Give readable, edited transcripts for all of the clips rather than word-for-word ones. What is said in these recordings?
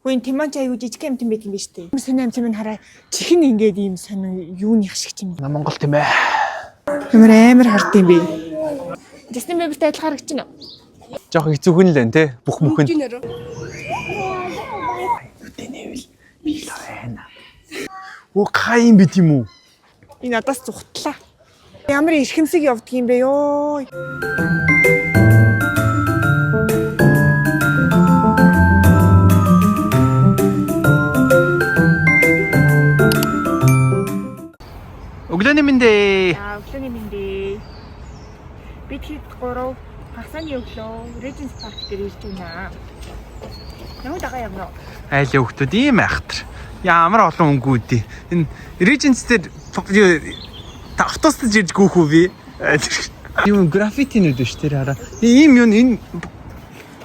Гүн Тиманч аягүй жижиг юм тийм байт юм биш үү? Сони амт минь хараа чихэн ингээд ийм сони юуных шиг юм. Монгол тийм ээ. Амар хард юм бэ. Justin Bieber-тэй адилхан харагч байна. Жохо хэцүүхэн л байна те. Бүх мөхөнд. Оо юм бит юм уу? Энэ надаас зүхтлаа. Ямар эрхэмсэг явдаг юм бэ ёо. Өглөөний мэндэ. Өглөөний мэндэ. Бид хэд 3 хагасны өглөө Regents Park дээр ирж байна. Ямар дагаа явна уу? Айлын хүмүүс ийм айхтар. Ямар олон өнгүүд. Энэ Regents дээр автобусд ирж гүөх үү би? Юу граффитинууд шүү дээ хараа. Ийм юм энэ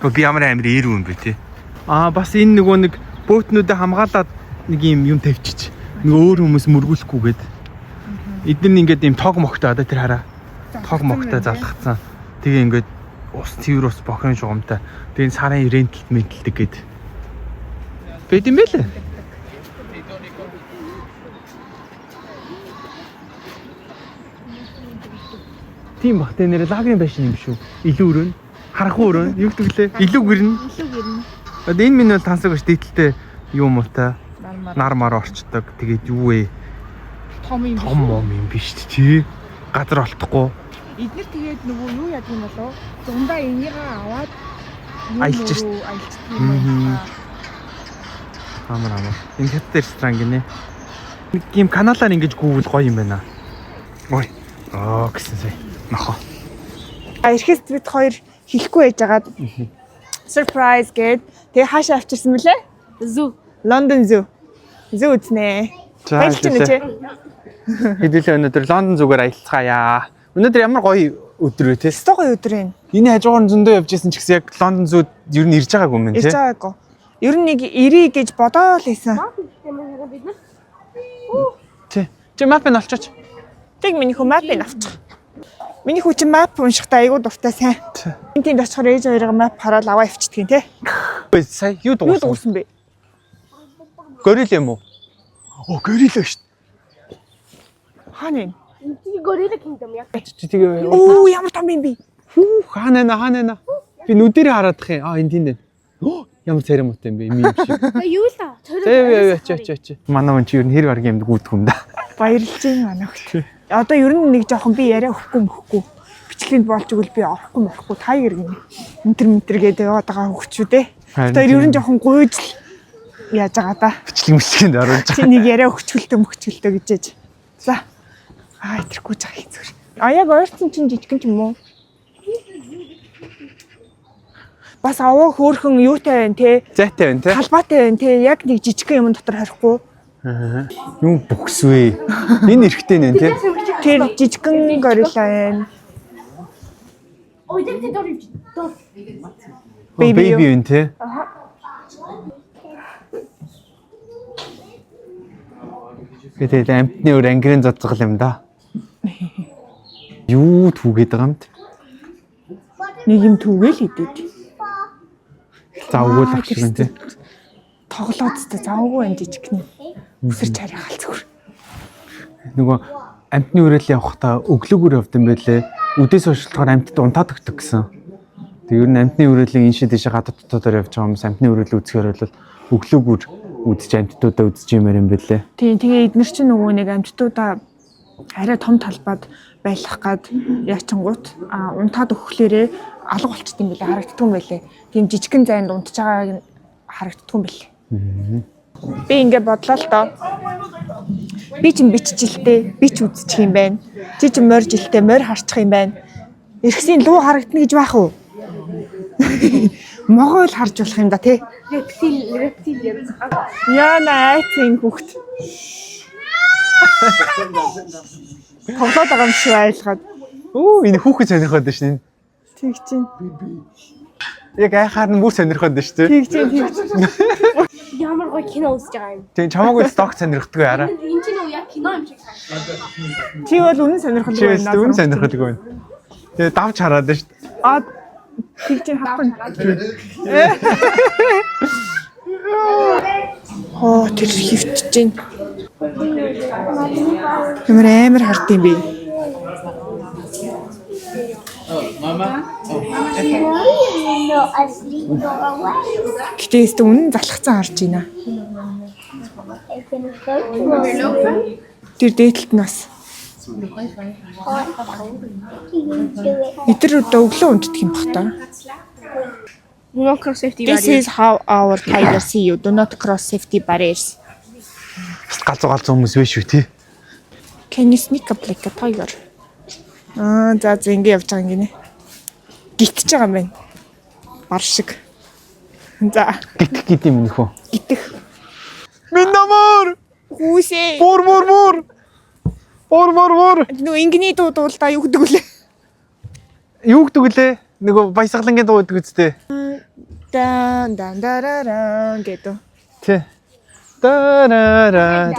би ямар амир eerүү юм бэ те. Бас энэ нөгөө нэг бөөтнүүдэд хамгаалаад нэг юм тавьчих. Нэг өөр хүмүүс мөргүүлэхгүйгээд. Эдгээр нь ингээд ийм тог могтой одоо тэр хараа. Тог могтой залгацсан. Тэгээ ингээд ус цэвэр ус бохин шугамтай. Тэгээ сарын рентэлт мэдэлдэг гээд. Бэд юм бэлээ. Тийм бах тэ нэр лагийн байшин юм шүү. Илүү өрөө. Харахгүй өрөө. Юу гэвэл илүү гэрнэ. Одоо энэ минь бол тансаг ш дийдэлтэй юм уу та. Нар мар орчдөг. Тэгээд юу вэ? Том юм биш тий. Газар олдохгүй. Эднэр тэгээд нөгөө юу яд юм болоо? Дундаа энийгээ аваад аялж шít. Амар. Энэ хятад ресторан гинэ. Нэг юм каналаар ингэж гүүвэл гоё юм байна. Ой. Гэсэн сая. Нохо. Ирэхээс бид хоёр хэлэхгүй байжгаад surprise гээд тэгээ хаашаа авчирсан мөлий? Zoo. London Zoo. Zoo үзнэ. Хэдүүлээ өнөөдөр Лондон зүгээр аялцгаая. Өнөөдөр ямар гоё өдөр вэ те? Өстой гоё өдөр юм. Энэ хажуугаар зөндөө явж исэн ч гэсэн яг Лондон Zoo ер нь ирж байгаагүй юм те? Ирж байгаагүй. Ер нь нэг ирээ гэж бодоол хийсэн. Чи мапыг олчооч. Тэг миний хөө мапыг авчих. Миний хүү чи мап уншихтаа айгуу дуртай сайн. Энд тиймд очихоор ээж хоёроо мап хараад аваа авчдгийг те. Сая юу дууссан бэ? Горил юм уу? Горил шүү. Хаана юм? Gorilla Kingdom яг. Тэгээ Оо ямар том юм бэ? Хаана. Би нүдэрээ хараадах юм. Энэ тийм дээ. Ямар церемонтой юм бэ? Юм шиг. Юу л аа? Чи. Манай хүн чи ер нь хэр гаргийн юмд гүйдэг юм да. Баярлж байна манай хөлт. Одоо ер нь нэг жоохон би яриа өгөхгүй. Бичлэгэнд болж игэл би орохгүй. Тайгер гинэ. Интер гэдэг яваад байгаа хөвчүүдээ. Одоо ер нь жоохон гуйж яаж байгаа да. Бичлэгэнд оруулж байгаа. Чи нэг яриа өгчгөлтөө гэж яаж. За. Ирэхгүй жаа хэцүү. Яг ойрцсон чинь жижигэн ч юм уу? Бас аваа хөөхөн юутай байна те? Зайтай байна те? Талбайтай байна те? Яг нэг жижигхэн юм дотор харихгүй. Юм бөхсвэ. Энэ эрэхтэй нэ те? Тэр жижигхэн горилла байна. Ой, тэр дөрөв. Baby байна те? Тэгээд амтны өөр ангирын зодцгол юм да. Юу түүгээд байгаа юм те? Нэг юм түүгээл идэв. Завгүй л ах шиг те. Тоглоодтой завгүй байна жижигхэн. Үсэрч хараа халцгүр. Нөгөө амтны өрөөл явахдаа өглөөгөр явд юм байлээ. Үдээс хойшлохоор амтд унтаад өгдөг гэсэн. Тэг ер нь амтны өрөөлийн энэ шидэж гадаад дотоодоор явж байгаа хүмүүс амтны өрөөл үзэхээр бол өглөөгөр үдчих амттуудаа үзэж юмэр юм байлээ. Тийм тэгээ эднэр чинь нөгөө нэг амттуудаа арай том талбайд байлгах гад яачингууд унтаад өгөхлөөрээ алга болчт юм байлээ харагддаг юм байлээ. Тийм жижигхэн зайд унтж байгааг харагддаг юм байлээ. Би ингээд бодлоо л доо. Би ч бичжилтэй, би ч үзчих юм байна. Чи ч морь жилтэй, морь харчих юм байна. Иргэсийн луу харагдана гэж байх уу? Могоо л харж болох юм да тий. Рептил. Яна айцын хүүхд. Тоглоод байгаа юм шиг айлгаад. Энэ хүүхэд сонирхоод байна шин. Тэг чинь. Яг айхаар нь бүр сонирхоод байна шүү дээ. Тэг чинь. Ямар гоё кино үзэж байгаа юм. Тэг чамаагүй сток сонирхдаггүй араа. Энэ чинь яг кино юм шиг санагдав. Чи бол үнэн сонирхолтой байна. Чи үнэн сонирхолтой байна. Тэгээ давж хараад байна шүү. Тэг чинь хахгүй. Оо тэр хөвчж гин. Ямар амар хард юм бэ? Гэтээс тэ үнэн залхацсан харж байна. Тэр дээдлт нь бас. Эдгээр өдөө өглөө унтдаг юм бах та. Do not cross safety This barriers. is how our tiger see you. Do not cross safety barriers. Галзуу хүмүүс биш үү тий. Can you sneak up like a tiger? За ингэ явж байгаа юм гинэ. Гитж байгаа юм байна. Бар шиг. За Гитэх гэдэг юм нөхөө. гитэх. Минь намар. Хүүсээ. Бор. Нөө ингэний дуу дуулдаа юу гэдэг вүлээ? Юу гэдэг лээ? Нөгөө баясгалангийн дуу гэдэг үстэй. Дан гэдэг. Тий. Дарара.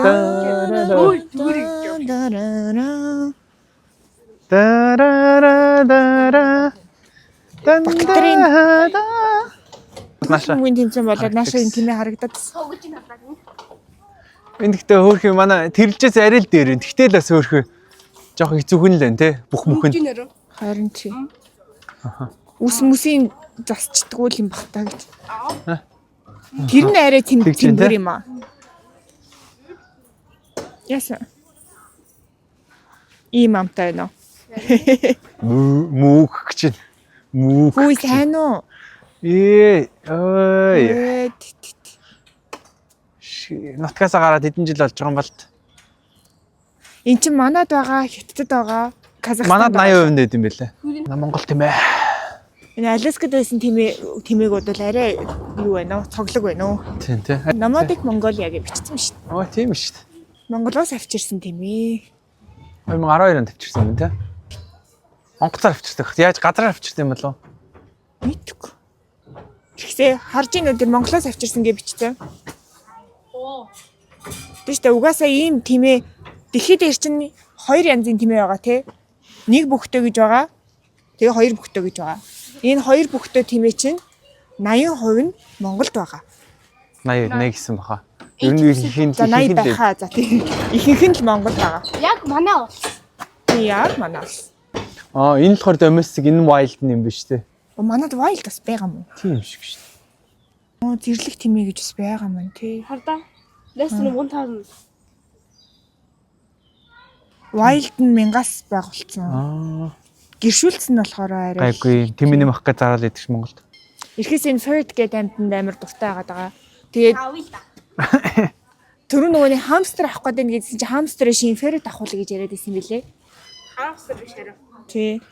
Наша. Үн тэмцэн болоод нааша энэ тэмээ харагдаад. Согж надад. Энд гэхдээ хөөрхөө манай тэрэлжээс арай л дээр. Тэгтэл бас хөөрхөө жоох хэцүүхэн л байна те. Бүх мөхөнд. Инженер. Харин чи. Үс мүсийн засчдггүй юм бах та гэж. Тэр нь арай тэмцэнгүй юм аа. Яса. Ийм амтай нөө. Мөөх чинь. Мөөх. Хүй сайн уу? Ой. Ээ, Нутгасаа гараад хэдэн жил болж байгаа юм бол эн чин манад байгаа, Хятадд байгаа, Казахстанд. манад 80% нэт юм байлаа. Монгол тийм ээ. Энэ Аляскад байсан тэмээгүүд бол арай юу байна вэ? Цоглог байна уу? Тийм тий. Nomadic Mongolia гэж бичсэн шүү дээ. Оо тийм шүү дээ. Монголоос авчирсан тэмээ. 2012 онд авчирсан юм тий. Монголоор авчирсан. Яаж газараар авчирсан юм болов? Мэдгүй. Тэгсээ харж ийн өдөр Монголоос авчирсан гэж бичсэн. Оо. Тэштэй угаасаа ийм тэмээ дэлхийд дээр чинь хоёр янзын тэмээ байгаа тий. Нэг бүхтэй гэж байгаа. Тэгээ хоёр бүхтэй гэж байгаа. Энэ хоёр бүхтэй тэмээ чинь 80% нь Монголд байгаа. 81 гэсэн баха. Ер нь ихэнх За 80 байхаа. За тий. Ихэнх нь л Монголд байгаа. Яг манай бол. Тий яг манаас. Энэ л болохоор domestic энэ wild юм биш үү? Манад wild бас байгаа мó. Тийм шиг шүү дээ. Зэрлэг тэмээ гэж бас байгаа мөн тий. Хардаа. Less than 1000. Wild нь 1000-аас байгуулсан. Гэршүүлсэн нь болохоор арай. Гайгүй. Тэмээний мах гэж зараал идэх Монголд. Ирэхээс энэ ferret гэдэг амьтанд амар дуртай байгаа. Тэгээд Авъя та. түрүү нөгөөний хамстер авах гэдэг нь гэсэн чинь хамстерын шин ferret авахул гэж яриад байсан билээ. Хамстер биш хараа. Тий.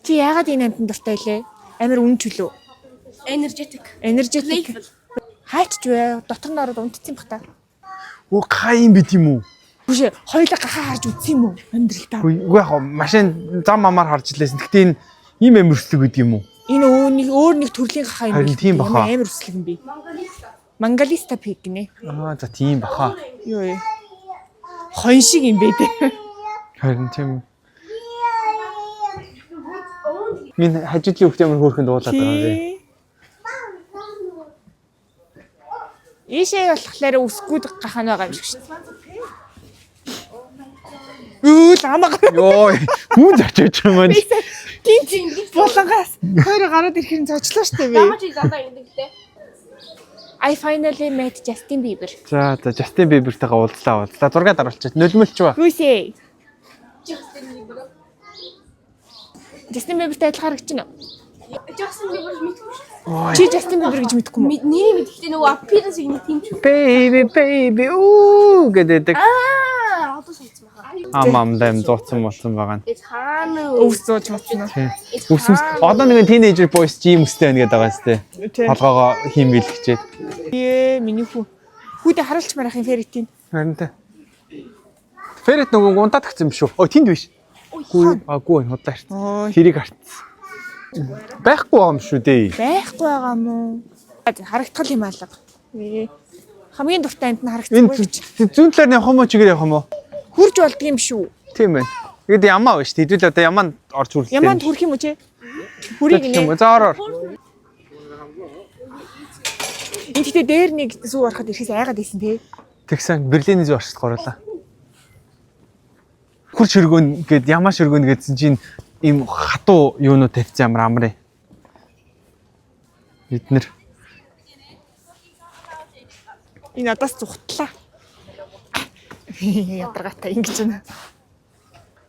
Чи яагаад энэ амьтанд дуртай лээ? Амар үн чөлөө. Energetic. Energetic. Playful. Хаач вэ? Дотор нь ороод унтцсан бах та. Оо каин бит юм уу? Биш хоёулаа гахаа харж үзсэн юм уу? Амьдралдаа. Үгүй яг машин зам амаар харж илээсэн. Гэхдээ энэ ийм амирслэг гэдэг юм уу? Энэ өөр нэг төрлийн гахаа юм. Харин тийм баха. Амар өслөг юм би. Mangalista pig гинэ. За тийм баха. Юу вэ? Хон шиг юм бэ дээ. Харин тийм. Минь хажуудлын хөлт ямар хөөрхөн дуулаад байгаа юм бэ? Ийшээ болохоор үсгүүд гахаа байгаа юм шиг шүү дээ. Үл амаг. Йоо, хүн зачиж байгаа юм. Гинт болонгаас хоёр гараад ирэхин зочлоо шүү дээ. Ямар ч задаа ингэдэгтэй. I finally met Justin Bieber. За Justin Bieber-тэйгээ уулзлаа. Зураг даруулчих. Нулимлч ба. Хүйсээ. Justin Bieber-тэй адилхан харагдчихна. Justin Bieber мэдгүй. Чи Justin Bieber гэж мэдэхгүй мүү? Нэрийг мэдгэхдээ нөгөө appearance-ийг нэг тийм ч. Baby уу гэдэг. Одоо сонссон баха. Амамдаа юм зууцсан болсон байгаа нь. Хаана Өвс зууж мацна. Үсмс. Одоо нэг teenager boys team өстэй байна гэдэг байгаа сте. Толгоогоо хиймэл хичээд. Миний хүү. Хүүдээ харуулч марах юм ferret-ийн. Харин тэ. Ferret нөгөө унтаад гцсэн юм шүү. Тэнд биш. Гүү худлаа ирсэн. Тэрийг харцсан. Байхгүй байгаа юм шүү дээ. Байхгүй байгаа мó. Харагдтал юм алга. Хамгийн дуртай амт нь харагдсан. Энэ зүүн талаар явах юм уу чигээр явах юм уу? Хурж болдго юм шүү. Тийм байна. Тэгэд ямаа биш. Хэдүүл одоо ямаанд орж хүрлээ. Ямаанд хүрх юм уу чи? Хүрийг нэ. За ороор. Энд гэхдээ дээр нэг сүү ороход ирэхээс айгаад ийсэн тий. Тэгсэн Берлиний зүү орчд горуулаа. Хурц өргөөн гээд ямааш өргөөн гэдсэн чинь ийм хатуу юунууд тавьсан амар амрын. Бид нэр Энэ надаас зүхтлаа. Ядаргатай ингэж байна.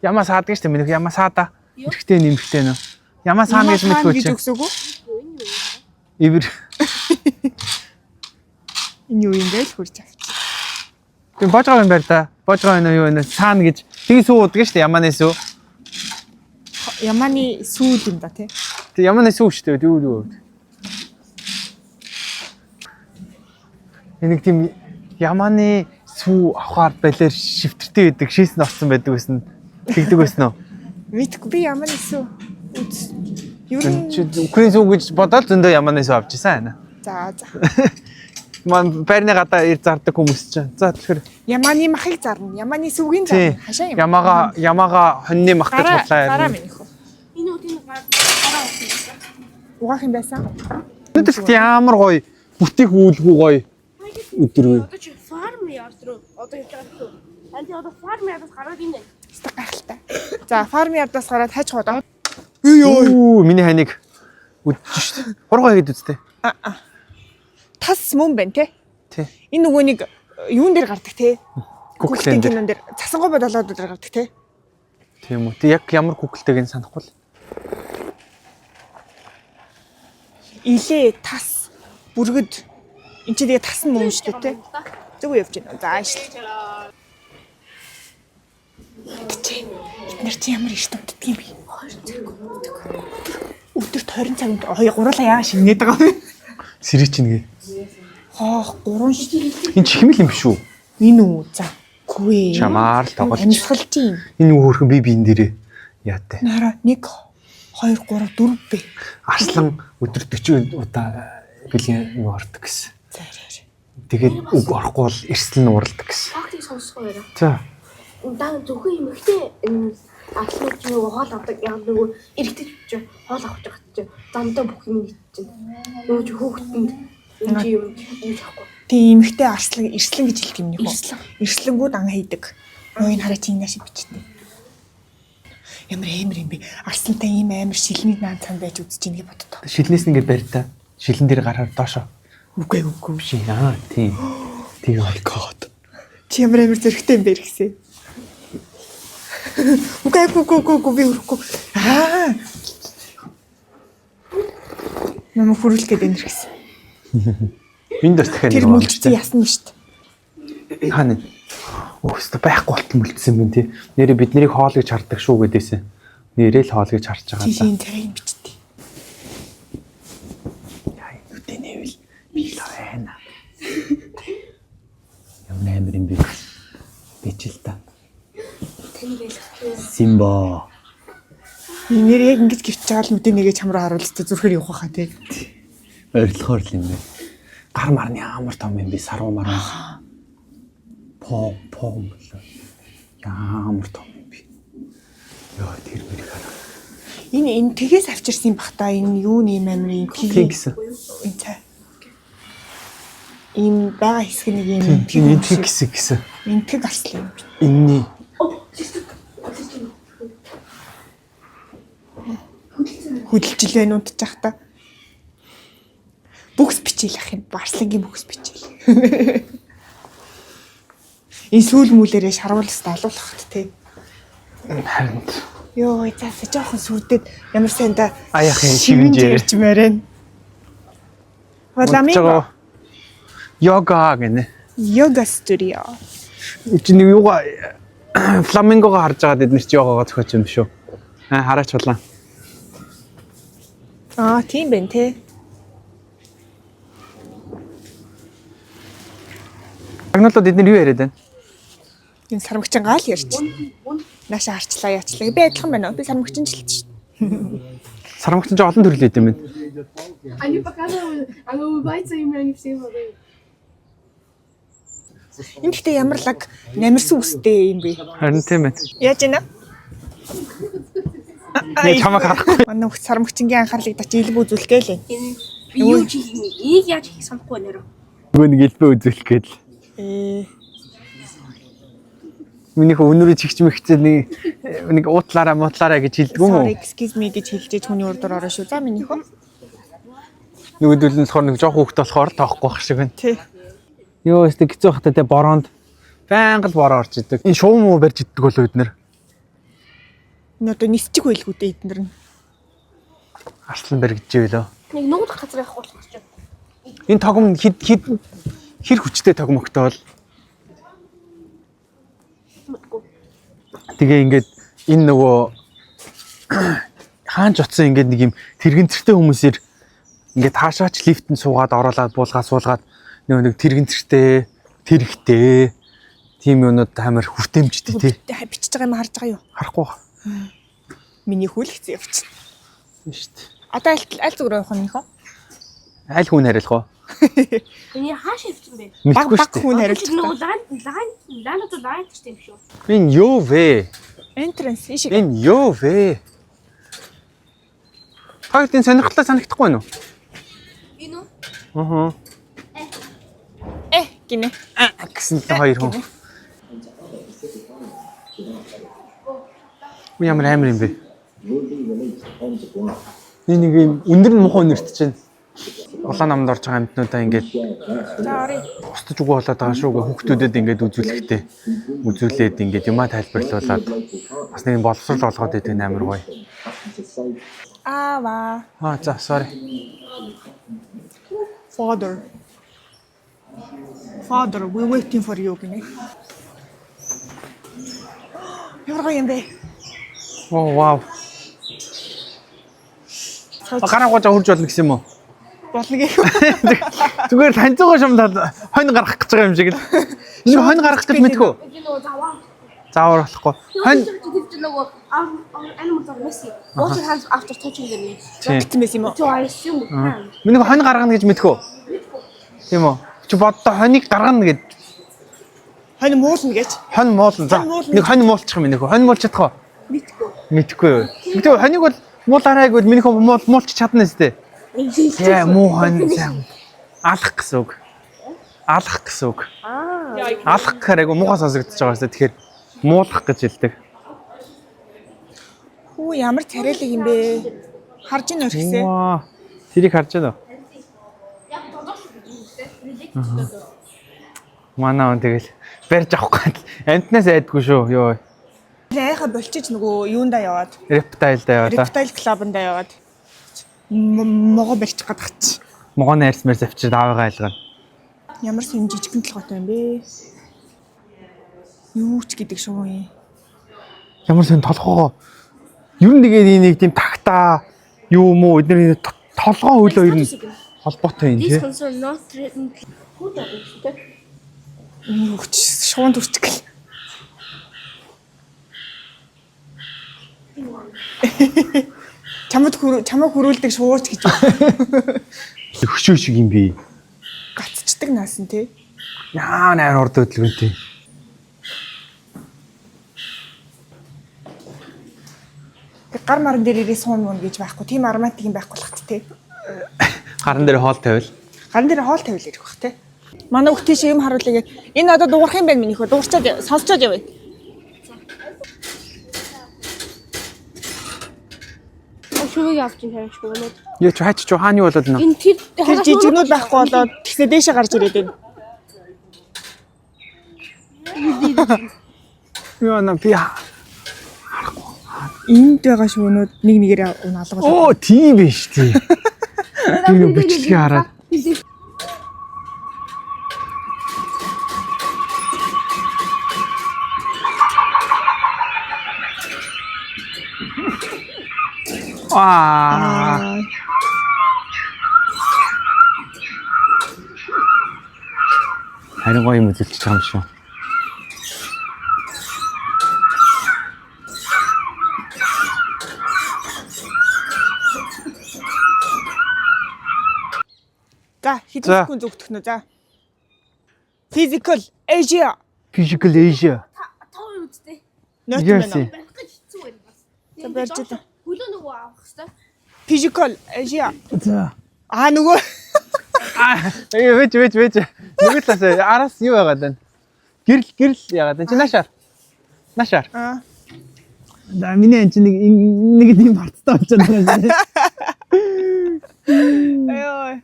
ямаа саадаг штэ минь ямаа саада. Эрэхтэй нэмхтэй нөө. Ямаа саана гэж мэдгүй гэж чи. өгсөөгөө. Ивэр. Энэ юу юм бэ л хурж авчих. Би божгоо юм байна да. Божгоо энэ юу энэ саана гэж. Тэгээ сүү удаг штэ ямааны сүү. Ямааны сүүл юм да тий. Тэг ямааны сүү штэ юу. Энийг тийм ямааны сүү авахаар балер шивтэртэй байдаг шийсэн орсон байдаг гэсэн тэгдэг байсан уу? Мэдгүй би ямааны сүү. Юу Украин сүү гэж бодоод зөндөө ямааны сүү авч ирсэн аа. за. Ман байрны гадаа ир зардаг хүмүүс чинь. За тэгэхээр Ямааны махыг зарна. Ямааны сүүгийн зарна. Хашаа юм. Ямаага хоньны мах гэж Гараа бодлаа. минь их. Энэ үеийн гараа авсан. Угаах юм байсан. Өнөөдөр ямар гоё бүтих үүлгүй гоё өдөр. Одоо чи фарм яард руу одоо явж байгаа шүү. Анти одоо фарм яардаас гараад ийн. Хэвээ гайхалтай. За фарм ярдаас гараад хайж гоо. Юу миний ханиг үдчих шүү дээ. Хургай гэдэг үстэй. Тас мөн байна те. Тий. Энэ нөгөө нэг юун дээр гардаг те. Google-ын дээр. кинон дээр цасангой бодолоод дээр гардаг те. Тийм үү. Тэг яг ямар Google-тэйг нь санахгүй л. Илээ тас бүргэд энэ чинь тэгээ тас нь мөн шүү дээ те. Зөв явж байна. За ааш. Эднэр чи ямар их томддаг юм бэ? Өдөрт 20 цагт гурлаа яа шингээд байгаа вэ? Сэрий чинь гээ. Хоох 3 шүү. Энэ чихмэл юм биш үү? Энэ үү за. Гүй. Чамаар л тоглож. Амьсгал тийм. Энэ хөөрхөн би биен дээрээ яатай. Нара 1 2 3 4 бэ. Арслан өдөр 40 удаа бэлгийн юу ордог гэсэн. За. Тэгээд үг орохгүй бол эрсэл нь уралдаг гэсэн. Фактыг сонсгоо яриа. За. Даа зөвхөн эмэгтэй атлет ч нөгөө хоол авдаг яг нөгөө эрэгтэй ч хоол авах гэж чинь замдаа бүх юм хийж чинь. Нөгөө ч хөөхтөнд энэ чи юм авахгүй. Тийм эмхтэй арслан эрслэн гэж хэлдэг юм нэг хөө. Эрслэнгүүд ан хийдэг. Өө энэ хараа чинь нааш бичдэг. Ямар юм бэ? Арслантай ийм амар шилний наан цан байж үзэж ийн гэж боддоо. Шилнээс нэгээ барьтаа. Шилэн дээр гараар доошоо. Үгүй Ши аа тийм. Тийм god. Чи ямар амар зөрөгтэй юм бэ гэсэн. Үгүй би өрөхгүй. Намайг хүрүүлэх гээд энэ гэсэн. Энд дэс дахиад Тэр мүлцээ ясна шүү дээ. Хаана? Өстө байхгүй болт мүлдсэн юм тий. Нэрээ бид нарыг хоол гэж хардаг шүү гэдээсэн. Нэрээ л хоол гэж харж байгаа Чи даа. энэ тарай юм бичдэг. Яа нүдэ нэвэл би л байна. Ямар амар юм бэ? Бичил та. Таны байлгах. Симба. Нэр яг ингэж гівч байгаа л нүдэ нэгээ чамраа харуулцтай зүрхээр явах хаа тий. Ойрлохоор л юм бэ. Гар марны амар том юм би саруу мараа. По ямар том юм би. Яа тэр мэрийг хараа. Энэ тгээс авчирсан юм бах та энэ юу нэм амирын Тийм гэсэн. энэ цай. Энэ бага хэсэг нэг юм Тийм тийм гэсэн. энэ тэг арслан юм. Энэний Хөдөлжил байна унтж явах та. Бүкс бичээл ах юм. Барслангийн бүкс бичээл. Энэ сүүл мүлээрээ шарвалс алуулахт те. харин Йоо, заасаа жоохон сүрдэд ямар сайн да. Аяахын шивэн ярьж мээрэн. Валамиго. Йога гэнэ. Йога студио. Чи нэг юугаа фламингого харж байгаа бид нар чи йогагоо зохиоч юм шүү. Хараач болоо. Тийм байна те. Агнуулууд эдгээр юу яриад байна? Энэ сармагчин гал ярьж. Нааша харчлаа яачлаа. Би адилхан байна. Би сармагчин жилж шүү. Сармагчин ч олон төрөл идэв юм. Они показывают, она улыбается им, они все говорят. Энэ гэхдээ ямар лаг намирсан үстэй юм бэ? Харин тийм байна. Яаж ийна? Би чамайг харахгүй. Манай хөх сармагчингийн анхаарлыг тач илб үзүүлэх гээл. Би юу чи хиймээ? Энийг яаж хийх санахгүй нэрөө. Нөгөө нэг элбэ үзүүлэх гээд л. Миний өнөрөө чигч мэгцээ нэг уутлаараа муутлаараа гэж хэлдэг юм уу? Sorry, excuse me гэж хэлжээж хүний урдуур орно шүү. За минийхөө. Нөгөөдөл нь болохоор нэг жоох хүүхд болохоор тоохгүй байх шиг байна. Тий. Йоо, өстө хэцүү хата те бороонд байнга л бороо орж идэг. Энэ шуум уу барьж иддэг болоо бид нэр. Энэ одоо нисчих байлгүй дээ эднэр нь. Арслан баригдчихээ лөө. Нэг нуугдах газар явах болох гэж байна. Энэ тогом хэр хүчтэй тогмогтой бол. Тэгээ ингээд энэ нөгөө хаанч утсан ингээд нэг юм тэрэгэнцэртэй хүмүүсээр ингээд хаашаач лифтэнд суугаад ороолаад суулгаад нэг тэрэгэнцэртэй тэрэгтэй тийм юмнууд амар хүртээмжтэй тий. Бичиж байгаа юм харж байгаа юу? Харахгүй ба. Миний хөл хэцүү явчихна. Шүү дээ. Одоо аль зүгээр явах нь хөө? Аль хүн хариулах вэ? Эний хааш явчихсан бэ? Мэдгүй шүү дээ. Хүн хариулж Нөгөө байгаа. лайн тийм шүү. Энэ юу вэ? Entrance ишиг. Энэ юу вэ? Тагтын сонирхолтой санагдахгүй байна уу? Энэ үү? Аа. Гинэ. Гэсэн л хоёр хүн. Юу ямар амар юм бэ? Нэг юм өндөр нь муухай нэртэж байна. Улаан намд орж байгаа амьтнуудаа ингээд устж үгүй болоод байгаа шүү. Хүүхдүүдэд ингээд үзүүлээд ингээд юмаа тайлбарлуулад бас нэг боловсрол олгоод идэг амар гоё. За sorry. Father, we're waiting for you гинэ. Ямар гоё юм бэ? Oh wow. Гараагууж хурж болно гэсэн юм уу? Болно гэх. Зүгээр таньцуугаа шамдаад хонь гаргах гэж байгаа юм шиг л. Энэ хонь гаргах гэж мэдгүй. Энэ нөгөө заваа. Заавар болохгүй. Хонь Тэр нөгөө animals are messy. Wash your hands after touching them. Битэн байсан юм уу? So I assume we can. миний хонь гаргана гэж мэдгүй. Тийм үү? Чи боддоо хоньыг гаргана гэж. Хонь муулна гэж. Хонь муулна. За. Нэг хонь муулчих юм нөхөө. Хонь муулж чадах уу? Мэдгүй юу. Гэтэ хоньыг бол муулаарай гэвэл миний хөө муулчих чадна сте. Яа муу хонь алах гэсэн үг. Алах гэсэн үг. Алах гэхээр айгу муухай сонсогдож байгаа сте. Тэгэхээр муулах гэж хэлдэг. Хүү ямар царайлаг юм бэ? Харж ийн өрхсээ. Ваа. Тэрийг харж байна уу? Манаа он тэгэл барьж авах гээд амтнаас айдгүй шүү. Йоо. Яаха болчих нөгөө юундаа яваад. Рептайлдаа яваа. Reptile Club-анда яваад. Могоо барьчих гадах чи. Могоо найрсмаар завчирд аавыгаа айлгана. Ямар сэн жижигэн толгойтой юм бэ? Юу ч гэдэг шүү юм. Ямар сэн толгоо. Ер нь тэгээд нэг тийм тагтаа юу мó эдний толгоо хөлөө ер нь холбоотой юм тий. This concern not threatened. Who does it? Юу ч шуун төрчихл. Чамд хөрүүлдэг шуурч гэж байна. Хөшөө шиг юм би. Гацчдаг наасан тий. Яа нээр урд хөдөлгөнтэй. Гар маран дээр ирээ суун мөн гэж байхгүй. Тийм ароматик юм байхгүй л хат тий. Гаран дээр хоол тавил. Гарын дээр хоол тавил ирэх бах тий. Манай хүүхдийн шиг юм харуулъя. Энэ одоо дуурах юм байна минийхөө. Дуурчаад сонсчоод явъя. Шүвэг авч ин тавьчих болоод. Яа ч хаач ч хааны болоод нэ. Энэ тэр жижигнүүд байхгүй болоод тэгсээ дээшээ гарч ирээд байна. Яа на би Энд байгаа шүүнүүд нэг нэгээрээ унаалгаж. оо тийм биш тий. Би бичлэгээ хараад. Аа. Харин гоё юм үзүүлчих байгаа юм шүү. За хэдэн секунд зүгтэх нэ за. Physical Asia. Physical Asia. тоо үсттэй. Нөт Yes. мэн. Барих гэж хэцүү байна бас. За барьж идэв. Хөлөө нөгөө авах хэвээр. Physical Asia. За. Аа нөгөө Вэж. Нэг л асаа араас юу яагаад байна? Гэрэл яагаад байна? Чи Нашаар. Да миний энэ нэг юм харттай болчиход байна. Ой.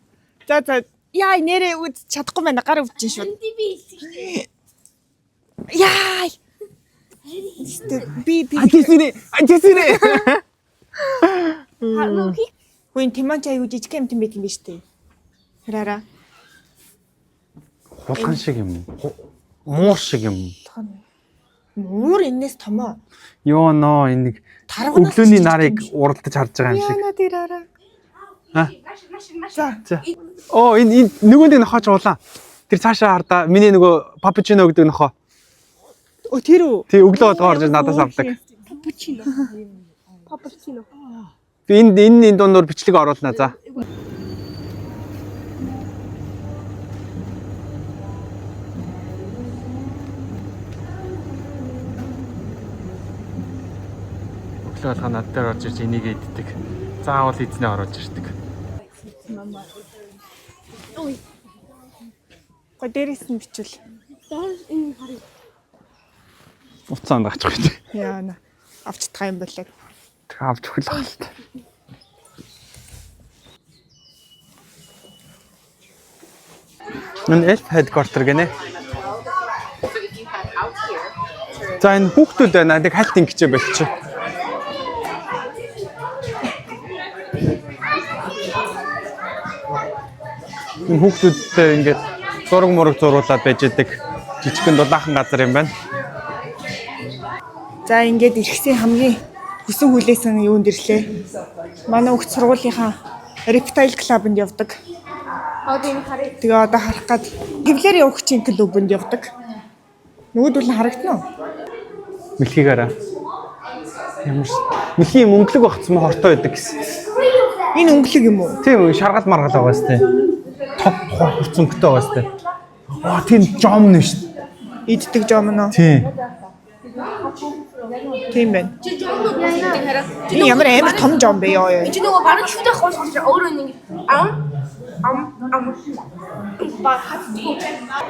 За яа нэрээ үз чадахгүй байна. Гар өвчин шүү. Яа. Би Антисүрэ. Хүйн Тимон чай юу жижиг юм байт юм биш үү? Хараа. Хулган шиг юм. Муур шиг юм. Муур энэс томоо. Йоо ноо энэ нэг өглөөний нарыг уралдаж харж байгаа юм шиг. Яна дээр араа. За. Оо энэ нөгөөнд нь нохооч уулаа. Тэр цаашаа хардаа миний нөгөө папучино гэдэг нохоо. Оо тэр үү? Тий өглөө бодгоо орж надаас авдаг. Папучино. Би энэ дуунаар бичлэг оруулнаа за. Өглөө болгоо над дээр орж ирж энийг иддэг. Заавал эзнээ оруулж ирдэг. Гоо дээрээс нь бичвэл. Энэ харъя. Уцаанд гачих үү. Яана. Авч чадах юм болоо. Тэгээ авч өглөө хаалт. Энэ эльф headquarter гэнэ. За энэ хүүхдүүд байна. Нэг хальт ингэчээ болчих. Энэ хүүхдүүдтэй ингээд зураг зуруулаад байж идэг жижигхэн дулаахан газар юм байна. За ингээд ирэхсийн хамгийн хүсэн хүлээсэн юунд ирлээ. Манай хүүхд сургуулийнхаа Reptile Club-нд явдаг. Одоо энэ харъя. Тэгээ одоо харах гад Гэвлэрийн өвчийн клубнд явдаг. Нөгөөдөл нь харагдана уу? Мэлхийгаараа. Ямар мэлхий өнгөлөг багцсан хортой байдаг гэсэн. Энэ өнгөлөг юм уу? Тийм шаргал маргал байгаа сте. Топ хурцөнгөтэй байгаа сте. Аа тийм жом нь шүү дээ. Иддэг жом нь уу? Тийм. Тийм байна. Чи жоонууд гэдэг хараа. Энэ ямар амар том жом бэ ёо. Чи нөгөө бараг шүдэх хоол сонсож өөрөө нэг ам ба хат.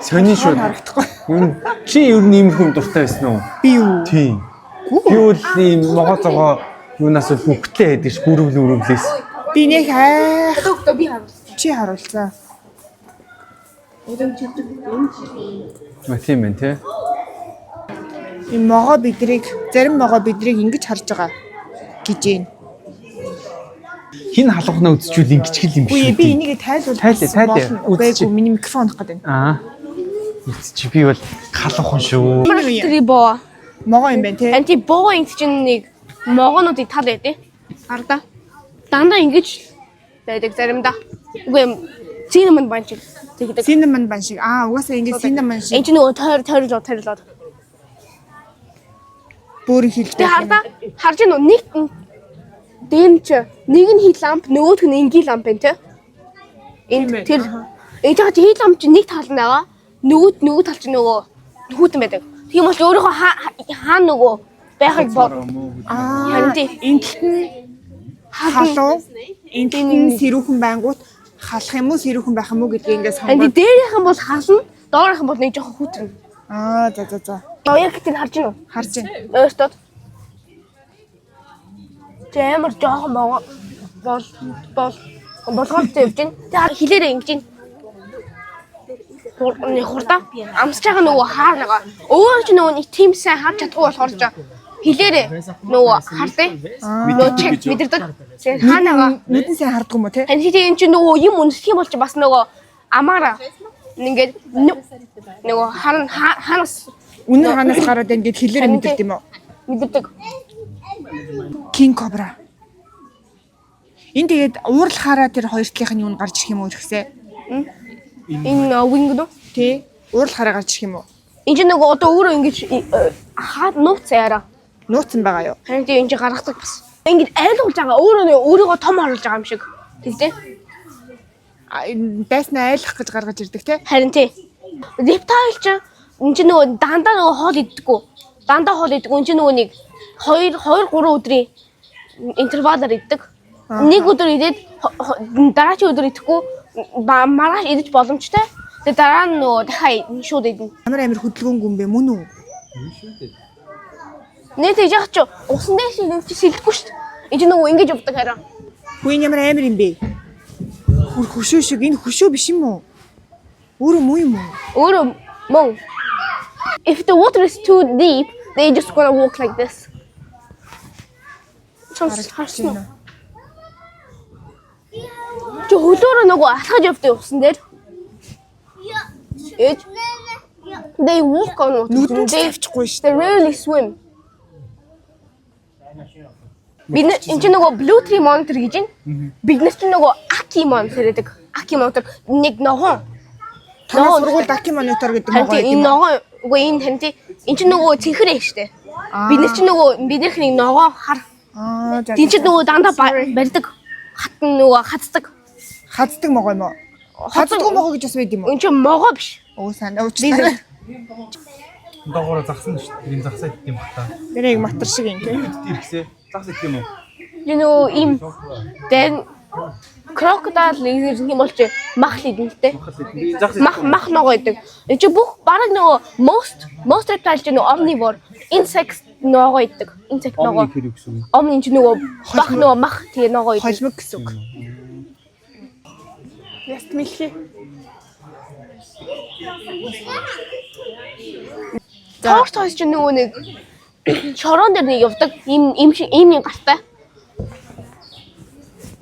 Сони шүү. Харагдахгүй. Чи ер нь ийм хүн дуртай байсан уу? Би юу? Тийм. Би бол ийм могоцогоо юунаас бүгтлээ байдаг ш гүрвлээс. Би нэг хайх. Одоо би харуул. Чи харуулцаа. Өдөм чигдэг юм. Тийм байна тий. Энэ могоо бидрийг зарим могоо бидрийг ингэж харж байгаа гэж юм. Хин халуухнаа үзчихвэл ингэж хэл юм биш Үгүй үү? би энийг тайлбар. Тайлбар. Үгүй миний микрофон авах гэдэг. Чи би бол халуухан шүү. Тэр боо. Могоо юм байна те. Анти боинг чинь нэг могоонуудыг тал яа тий. Ардаа. Дандаа ингэж байдаг заримдаа. Үгүй cinnamon bun шиг тэгдэг. Cinnamon bun шиг. Угаасаа ингэ cinnamon шиг Энд чинь нөгөө тойрлоод. бөөрийн хилтэй. Тэгээ харж байна уу нэг дэмч нэг нь хил ламп нөгөөх нь энгийн ламп байна те. Энд тэр ээж хил ламп чинь нэг тал нь байгаа. Нөгөө тал чинь нөгөө хүүтэн байдаг. Тийм бол өөрийнхөө хаа нөгөө байхыг бод. Харин тийм Энтэлт нь халуу. Энтэлт нь сэрүүхэн байнгут халах юм уу сэрүүхэн байх юм уу гэдгийг ингэ харин сонгоод. дээрийнх нь бол хална, доорийнх нь бол нэг жоохон хүүтэн. За. Яг тийм харж байна уу? Харж байна. Өөртөө Жэмэр жоохон болгоолт явж байна. Тэгээ хилээрээ ингэж байна. Хурдаа амсч байгаа нөгөө хаар байгаа. Өөр ч нөгөө нэг тийм сайн харж чадахгүй болохоор ч хилээрээ нөгөө хардээ. Нөгөө чек мэдэрдэг. Тэгээ хаанаага Нүдэн сайн харддаг юм уу те? энэ тийм ч нөгөө юм үнсэх юм бол ч бас нөгөө амаараа ингээд нөгөө ханаас Үнэн ханаас гараад ингэж хилээр мэдэрдэг юм уу? мэдэрдэг. King Cobra. Энд тэгээд уурлахаараа тэр хоёр талынх нь юу гарч ирэх юм уу гэхсээ? Энэ wing дөө. Тий. Уурлахаараа гарч ирэх юм уу? Энд чинь нөгөө одоо өөрөө ингэж хаад нууц яараа. Нууцсан байгаа юу? Харин тийм энэ гаргадаг бас. Ингэж айлгуулж байгаа өөрийгөө том оруулж байгаа юм шиг. Тэгтээ. Байснаа айлах гэж гаргаж ирдэг те? Харин тийм. Reptile ч энэ чинь нөгөө дандаа нөгөө хоол иддэггүй. Дандаа хоол иддэггүй. Энэ чинь нөгөө нэг 2 3 өдрийн интервалаар иддэг. Нэг өдөр идээд дараагийн өдөр идэхгүй маргааш идэж боломжтой. Тэгээ дараа нь нөгөө дахиад шууд идэнэ. Ямар амир хөдөлгөөнгүй юм бэ мөн үү? Нэ тэгж яах чи усан дээш идэх чи сэлдэхгүй шүү дээ. Энд нөгөө ингэж явдаг хараа. Хүү энэ ямар амир юм бэ? Хөшөө шиг энэ хөшөө биш юм уу? Өөрөө муу юм уу? Өөрөө мөн. If the water is too deep, they just gonna walk like this. Харсан. Чи хөлөөрөө нөгөө алхаж явдаг усан дээр. Ээж. They walk on water. Нүдэнд тавьчихгүй шүү. They rarely swim. Бид энэ чинь нөгөө blue tree monitor гэж байна. Биднес чинь нөгөө Aki monitor гэдэг. Aki monitor нэг ногоон. Танай сургууль Aki monitor гэдэг ногоон. Энэ ногоон үгүй энэ тань энэ чинь нөгөө цэнхэр штэ. Биднес чинь нөгөө биднийх нэг ногоон хар. За. Тин чинь нөгөө дандаа барьдаг. Хатан нөгөө хацдаг. Хаддаг могоо юм уу? Хаддаг могоо гэж бас байд юм уу? Энэ чинь могоо биш. Оо сайн уучлаарай. Доогоор загсан шүү дээ. Ийм загсаа идэх юм бата. Тэрийг матар шиг юм тийм. Ирхсээ загс идэх юм уу? Энэ нөгөө ийм дэн крокодил лизер юм бол чи мах л идэн л дээ. Мах ногоо идэг. Энэ чи бүх бараг нөгөө most reptiles чи нөгөө omnivore insects ногоо идэг. Insect ногоо. Omni чи нөгөө мах тэгээ ногоо идэг. Холимог гэсэн үг. Яст мэлхий. Tortoise чи нөгөө нэг шорон дээр нэг явдаг ийм нэг гартай.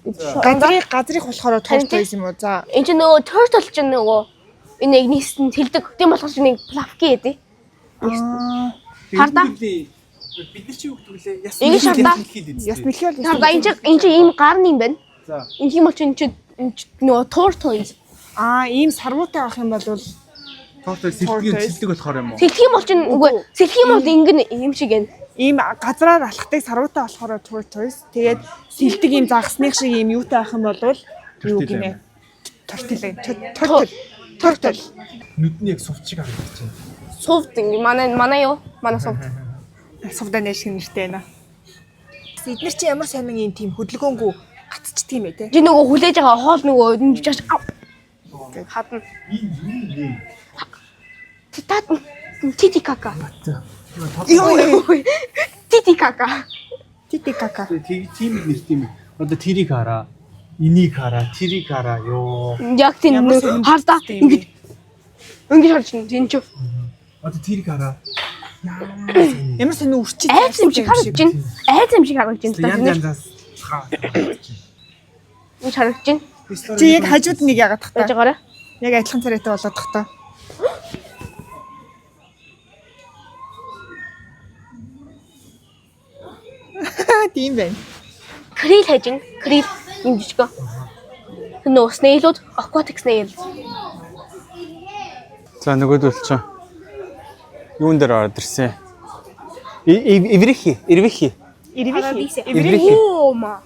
Газрыг болохоор tortoise юм уу? За. Энэ чи нөгөө turtle чи нөгөө энэ нэг нийсэнд тэлдэг. Тийм болохоор чи нэг плавки гэдэг. Хардаа. Бид нар чи юу гэдэг лээ? Ингэ шатаа. Яст мэлхий бол. Хардаа энэ чи ийм гарны юм байна. За. Энэ юм бол чи нөгөө tortoise. Ийм сарвуутай авах юм бол Tortoise сэлдэг болохоор юм уу? Сэлэх юм бол чи үгүй сэлэх юм бол ингэн юм шиг байна. ийм газраар алхахдаг сарвуутай болохоор tortoise. Тэгээд сэлдэг ийм загсных шиг ийм юутай авах юм бол юу гинэ? Turtle. Нүдний яг сувч шиг харагдаж байна. Сувд ингэ манай юу? Манай сувд. Сувдаа нэшиг нэртэй байна. Эднэр чи ямар сайн ийм тийм хөдөлгөөнгүй гацчдаг юм бэ те? Чи нөгөө хүлээж байгаа хоол нөгөө ингэж хатна. Титикака. Титикака. Титикака. Тийм нэр тийм. Одоо тэрийг хараа. Энийг хараа, тэрийг хараа. Йоо. Яг тийм хардаа ингэж харж байна. Тин ч. Одоо тэрийг хараа. Ямар сайн үрчиж айц юм шиг харагдаж байна. Айц юм шиг харагдаж байна. Янзаас Ինչ харагдаж байна? Чи яг хажууд нэг яагаад тахтаа? Яаж байгаарай? Яг адилхан царайтай болоод тахтаа. Тийм байна. Крил хайж байна. Крил юм жижиг. Нөө snail-ууд aquatic snail. За нөгөөдөл чинь юун дээр ороод ирсэн? Ирвихи. Оома.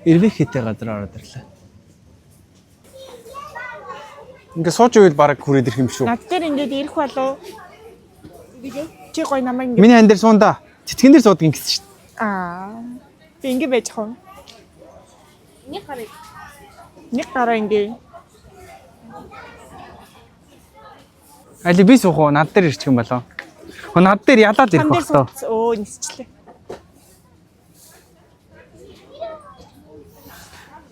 Ирвихитэй газар ороод ирлээ. Ингээ сууж ивэл бараг хүрээд ирэх юм шүү. Над дээр ингээд ирэх болов. Чи гой намайг ингээд. Миний хан дээр суунда. Цэцгэн дээр суудаг ингэсэн шүү дээ. Би ингэ байж хав. Нэг гараа ингэ. Али би суух уу? Над дээр ирчих юм болоо. Над дээр ялаад ирэх байх тоо. Өө нисчлээ.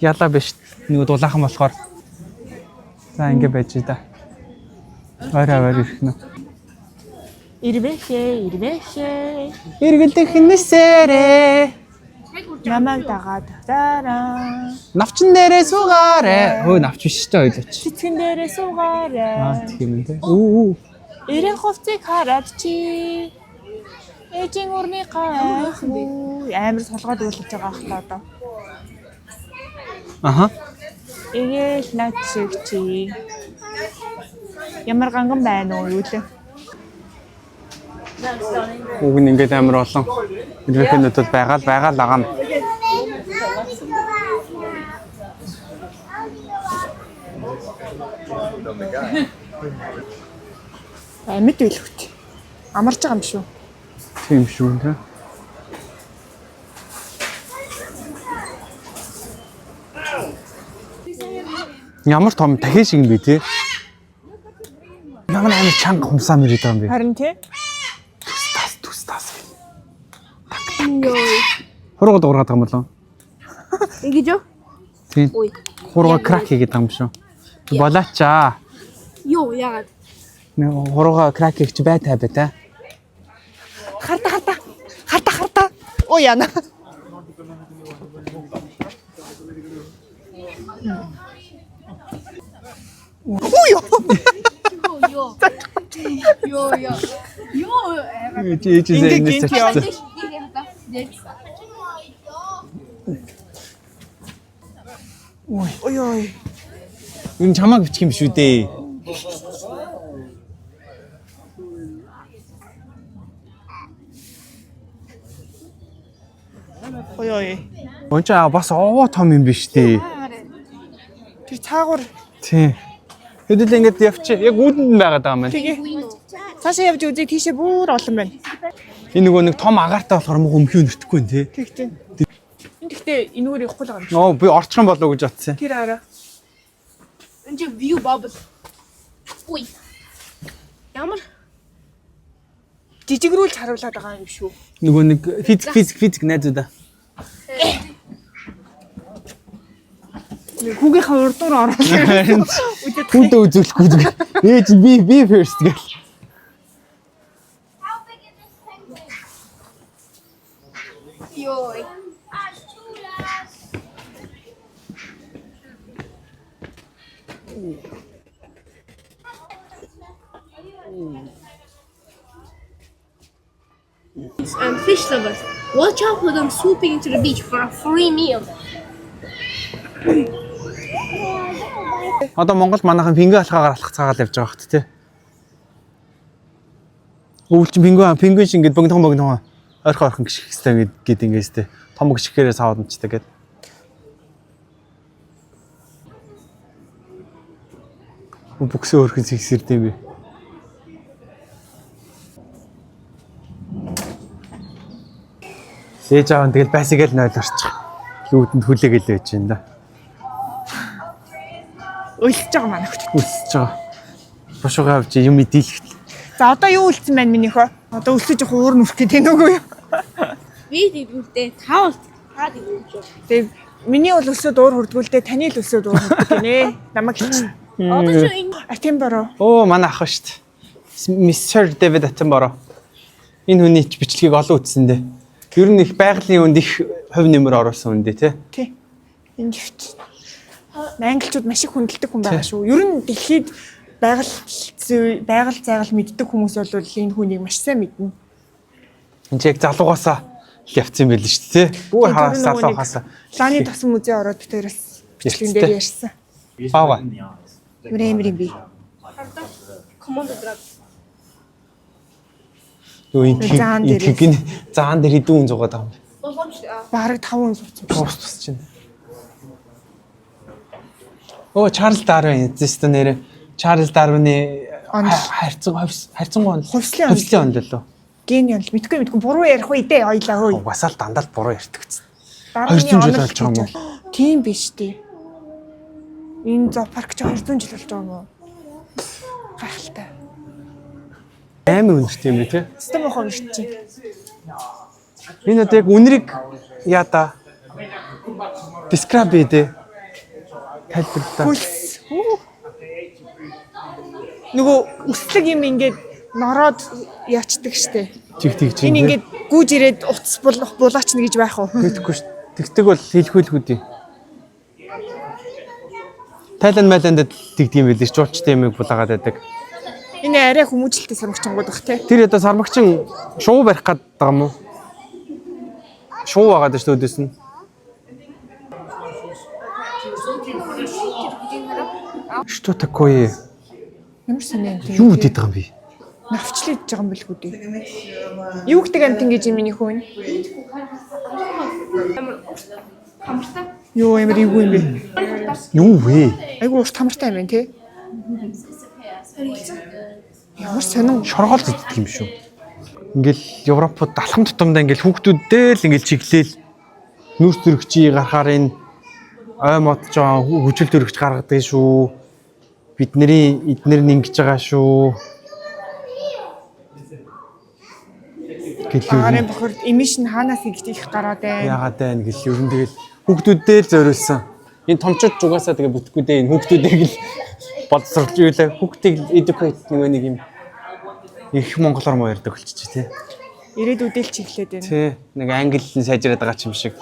Ялаа биш. Нэг дулаахан болохоор. За ингэ байж да. Орой ирэх нэ. Ирвэхээ. Иргэлдэх нэсэрэ. Намайг дагаад дараа. Навчин дээрээ суугаарэ. Хөө навч биш ч ойлооч. Цэцгэн дээрээ суугаарай. Тийм үү. Үү. Эрен хувцыг хараад чи. Ээжийн урны гайх амар солгоод уулж байгаа хта одоо. Аха. Эгээл над шиг чи. Ямар ганган байна уу юу лээ? Уг нь ингээд амар олон ирвэхнүүд байгаа л байгаа юм. Амьд байлгүйт. Амарч байгаа юм шүү. Тийм шүү нэ. Ямар том дахин шиг юм бэ те? Ямар амар чанга хумсаа мэрээд байгаа юм бэ? Харин тий. Тус. Йоо. Хургад ургаад байгаа юм болов? Ингэж юу? Тийм. Ой. Хурга крак хийгээд байгаа юм шүү. Болоочаа. Йоо яагаад? Хурга крак хийх чи бай та. Харта. Оо яна. Ой. Энэ чамааг бичих юм шүү дээ. Ой. Ончаа бас овоо том юм биш дээ. Тэр цаагуур Тийм. Хэдүүл ингэж явчих. Яг үүдэнд байгаад байгаа юм байна. тэгээ. Цаашаа явж үзье тийшээ бүр олон байна. Энэ нөгөө нэг том агаартай болохоор мөн өмхөө нэртэхгүй нэ тий. Тэгтээ. Энд гэхдээ энэгээр явахгүй л байгаа юм шиг. Нөө би орчих юм болов уу гэж бодсон. Тэр араа. Энд чи view bubble. Ой. Ямар Жижигрүүлж харуулад байгаа юм шүү. Нөгөө нэг физик найзуудаа. Хүүгийнхаа урдуур ороод Хүндээ үзүүлэхгүй зүг. Ээж би first гэл. ёо. And fish lovers, watch out for them swooping into the beach for a free meal. Одоо Монгол манайхан пингвин алхаагаар алхах цагаал явж байгаа хөт тий. Өвөл чинь пингвин шиг ингэж богдхон ойрхон гიშх хэвээр гээд ингэж тий. Том гიშгээрээ саваад мчтай гээд. Бүксөө өөрхөн зигсэрдэв би. Ээж аав нь тэгэл байсагээл нойлорчих. Лүүдэнд хүлээгээл байж юм да. өлсөж байгаа манай хөт. Үлсэж байгаа. Бошуугаа авч юм идэлхт. За одоо юу үлдсэн байна минийхөө? Одоо өлсөж уур нүрх гэдэг нүгөө юу? Би тэгвэртэй таа тэгвэрч. Тэгээ миний бол өсөд уур хүрдгүүлдэ таны л өсөд уур хүрдэг гинэ. Намайг хэлчих. Одоо ч энэ Атемборо. Оо манай ах ба штт. Mr. David Attenborough. Энэ хүний бичлэгийг олон үзсэн дээ. Ер нь их байгалийн үнд их хувь нэмэр оруулсан үндэ тий. Тий. Энэ живч. Англичууд маш их хүндэлдэг хүн байгаа шүү. Ер нь дэлхийд байгаль зайгал мэддэг хүмүүс бол энэ хүнийг маш сайн мэднэ. Энд яг залуугаасаа л явцсан байл шүү дээ тий. Бүр хаас залуугаасаа. Лааны тосон музей ороод битээрээс бичлэгэн дээр ярьсан. Баава. Мөрэмрийн би. командо драг. Юу энэ заан дээр хэдэн хүн зугаад байгаа юм бэ? Болооч Бараг 5 хүн суусан. Тус чинь. Оо Чарльз Дарвин эцэст нэрэ Чарльз Дарвины хайрцаг он хувьслын онд лөө. Гений онл мэдгүй буруу ярих үү дээ ойлаа хөөе. Басаал дандаа л буруу ярьдаг гэсэн. 200 жил болж байгаа юм уу? Тийм биш дээ. Энэ зоопарк ч 200 жил болж байгаа юм уу? Гайхалтай. Амар үнэртэй юм бэ те? Систем ухаан ирч чинь. Энэ одоо яг үнэрийг яада describe дээ. Тайлбарлаа. Хөлс. Нөгөө үслэг юм ингээд нороод яачдаг штэ. Тэг чинь. Энэ ингээд гүүж ирээд утас булаач нэ гэж байх уу? Мэдхгүй ш. Тэгтэг бол хэлхүүлгүй дээ. Тайланд тэгдэг юм байл ш. Жуулчтай юмыг булаагаад байдаг. Энэ арай хүмүүжлэлтэй сармагчингууд бах те. Тэр одоо сармагчин шуу барих гээд байгаа юм уу? Шуу байгаа дээ ш өдөөс нь. Что такое? Ямар сони юм те. Юу гэдэг юм бэ? Навчлаад байгаа юм билгүй дээ. Юу гэдэг амт ингэж юм миний хөө. Хамартай. Юу ямар юу юм бэ? Юу вэ? Айгу урт хамартай юм байна те. Ямар сонин Шоргоол зэддэг юм шүү. Ингээл Европод алхам тутамдаа ингээл хүүхдүүддээ л ингээл чиглээл нүүрс төрөгчий гарахаар энэ ой модж байгаа хүчил төрөгч гаргадаг шүү. Эднэр нэгж байгаа шүү. Багаарын бохор эмишн хаанаас их гараад байна. Яагаад байна гэл ер нь тэгэл хүүхдүүдээр зориулсан. Энэ томчууд угаасаа тэгээ бүтэхгүй дээ. Энэ хүүхдүүдийг л боловсруулж ийлээ. Хүүхдийг educate нэг юм их монголоор муу ярьдаг болчих тий. Ирээдүйдээ л чиглээд байна. Тий. Нэг англиэн сайжраад байгаа юм шиг.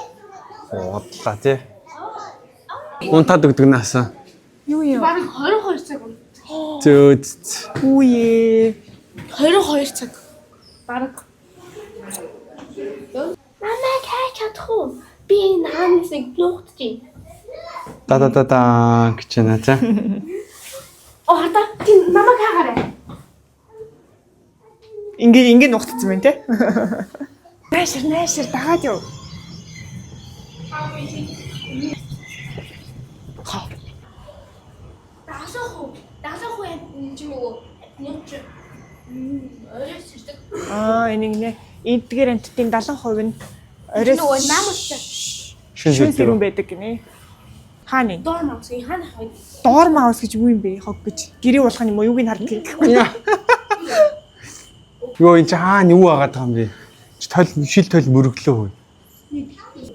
Бодлаа тий. Унтаад өгдөг наасаа. Юу юм? Бараг 22 цаг. Зөөд. Үе. 22 цаг. Бараг. Мама кай чадах. Би наанаас нэг нуугдчих. Да гэж байна за. Орда тийм мама кайгараа. Ингээд нухацсан байна те. Найшир дагаад яв. Дасах юм чи нөгөө нууч. Оройс ирдэг. Энийг нэ эдгээр амттын 70% нь оройс Нөгөө наамч. шин сэрүүн байдаг гинэ. Хааны? Доор маус хаана хавь. Доор маус гэж юу юм бэ? Хог гэж. Гэрээ болох юм уу? Юуг нь хардаг гэхгүй. Йоо энэ хаана юу агаад байгаа юм бэ? Шил тойл мөрөглөө.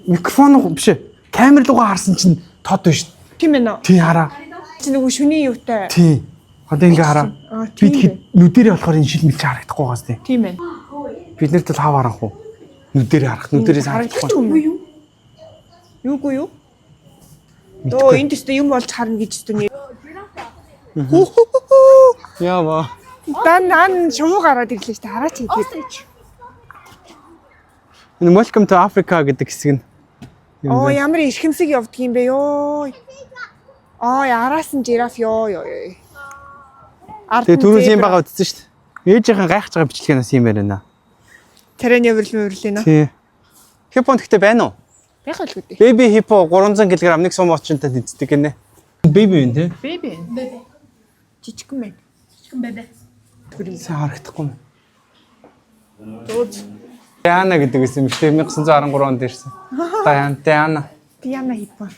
Микрофон биш ээ. Камер руугаа харсан чинь тод биш. Тийм ээ нөө. Тий хараа. Чи нөгөө шүний юутай. Тий. Одоо ингээ хараа. Тийм Бид нүдэрээ болохоор энэ шил мэлч харагдахгүй гаас тий. Тийм ээ. Бид нарт л хав харах уу? Нүдэрээ харах. Нүдэрээс харагдахгүй. Юу? Юугүй юу? Дөө энд тест юм болж харна гэж тест. Яава. Дан шувуу гараад ирлээ шүү дээ. Хараач идэв. Энэ Welcome to Africa гэдэг хэсэг нь. Оо ямар эрхэмсэг явдаг юм бэ ёо. Араас нь жираф ёо. Тэгээ түрүүс юм байгаа үтсэн шүү дээ. Ээжийнхэн гайхаж байгаа бичлэгээс юм байна. Тэрэн яврлын нэ. Тий. Хипон гэхдээ байна уу? Яг л үү. Baby hippo 300 кг нэг сум очинтай тэнцдэг гинэ. Baby юм тий. Бэби. Жижигхэн байна. Жижигхэн бэбэ. Сайн харагдахгүй юм. Дөөж. Диана гэдэг байсан юм шүү дээ 1913 онд ирсэн. Диана. Диана хиппо.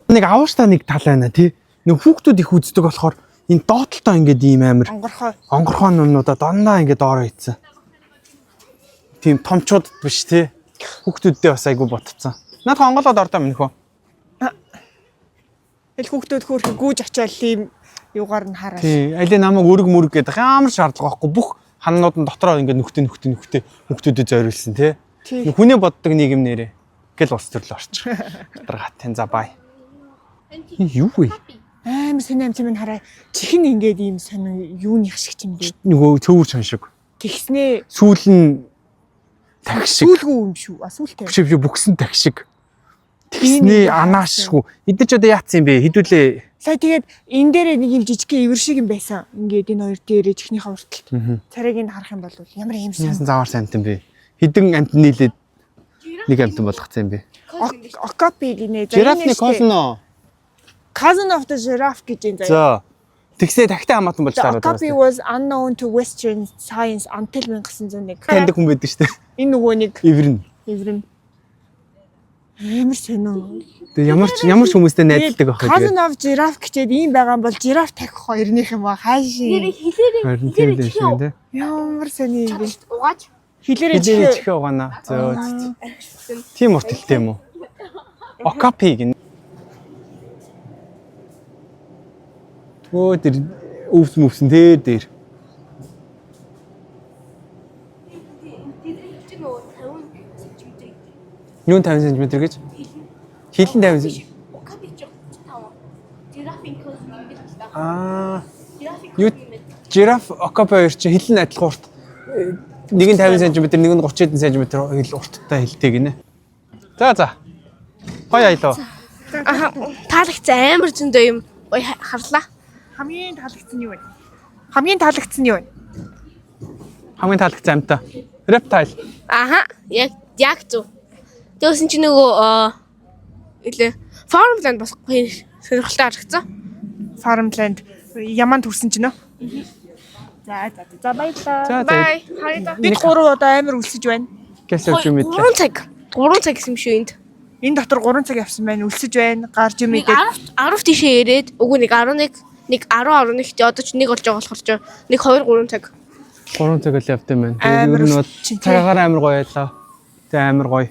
Нэг авааштай нэг тал байна тий. Нэг хүүхдүүд их үздэг болохоор энэ доотлоо ингээд ийм амир онгорхоо нүнуудаа дандаа ингээд доороо ийцэн. Тийм томчууд биш тий. Хүүхдүүддээ бас айгу ботцсон. Наад хонголоод ордоо минь хөө. Эл хүүхдүүд хөөрхө гүүж очиад ийм юугаар нь хараа. Тий. Алин намайг өрг гэдэг ямар шаардлага байхгүй. Бүх ханнууд нь дотроо ингээд нүхтээ хүүхдүүдэд зориулсан тий. Хүнээ боддог нийгэм нэрээ гэл улс төрлөө орчих. Хатаргатын за бай. Юу вэ? Амар сонирм юм хараа. Чихэн ингээд ийм сонир юуных шиг юм бэ? Нөгөө цөөвөр чон шиг. Тэгснээ Сүүл нь тагшиг. сүүлгүй юм шүү. Сүүлтэй. Биш бүгсэн тагшиг. Тэгснээ анаашгүй. Эдгээр ч одоо яатсан юм бэ? Хідүүлээ. Сая тэгээд энэ дээр нэг юм жижигхэн ивэр шиг юм байсан. Ингээд энэ хоёр дээрээ чихнийхээ урталт. Царайг нь харах юм бол ямар юм Яасан завар сантан бэ? Хідэн амт нийлээд нэг амтан болгоцсон юм бэ? Окопи гинэ. Жирафны косно. Cousin of the giraffe гэж юм заяа. За. Тэгсээ тахтай хамаатан болж гараад байгаа. Окопи was unknown to Western science until 1901. Таньдаг хүн байдаг шүү дээ. Энэ нөгөө нэг Ивэрн. Ямар сонио. Тэгээ ямар ч хүмүүстэй найзалдаг байх гэдэг. Cousin of giraffe гэчээд ийм байгаа юм бол жираф тахих хоёрынх юм ба хаашийн. Хэлээрээ Ямар сонио юм бэ? угааж Хэлээрээ чихээ угаана. Зөө. Тийм урталтай юм уу? Окопи гин. Өө тэр өвсөн дээр. Юун 50 см гэж? Хилэн 50 см. Окапи ч 5. Жирафын код юм биш үү? Аа. Жираф окопи хоёр чи хилэн адилхан урт. Нэг нь 50 см, нэг нь 30 см урттай хилтэй гинэ. За. Гоё аялаа. Таалагцсан амар зөндөө юм. Ой харлаа. хамгийн таалагдсан юу вэ? Хамгийн таалагдсан амтаа. Reptile. Яг зөв. Тэгсэн чи нөгөө илээ Farmland бас сонирхолтой харагдсан. Farmland яман төрсэн чинь нөө. За баярлалаа. За Бай. Харин Бид гурав одоо амар өлсөж байна. Гэсэж юм мэдлээ. 3 цаг. 3 цаг гэсэн юм шүү энд. Энэ дотор 3 цаг явсан байна. Өлсөж байна. Гарч юм Нэг идээд 10 тийшээ ирээд үгүй нэг 11 нэг 10 11 одоо ч нэг болж байгаа болохоор ч нэг 2 3 цаг. 3 цаг л явд юм байна. Тэгээд Амар ер нь бол чинь, тий. цагаагаар амар гоё байлаа. Тэгээ амар гоё.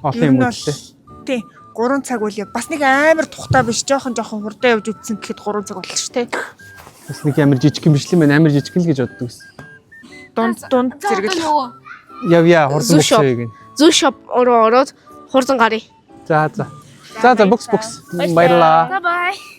Олон юм үлдээ. тий 3 цаг үл бас нэг амар тухтай биш жоохон хурдан явж үтсэн гэхэд 3 цаг болчих ш тий. Бас нэг амар жижиг юм биш л юм байна. Амар жижиг л гэж боддог ус. Дунд зэрэгэл. Явъя хурдан Zoo shop. бөксөө гин. Zoo shop ороод хурдан гарыг. За. За бокс. Баярлаа. Bye bye.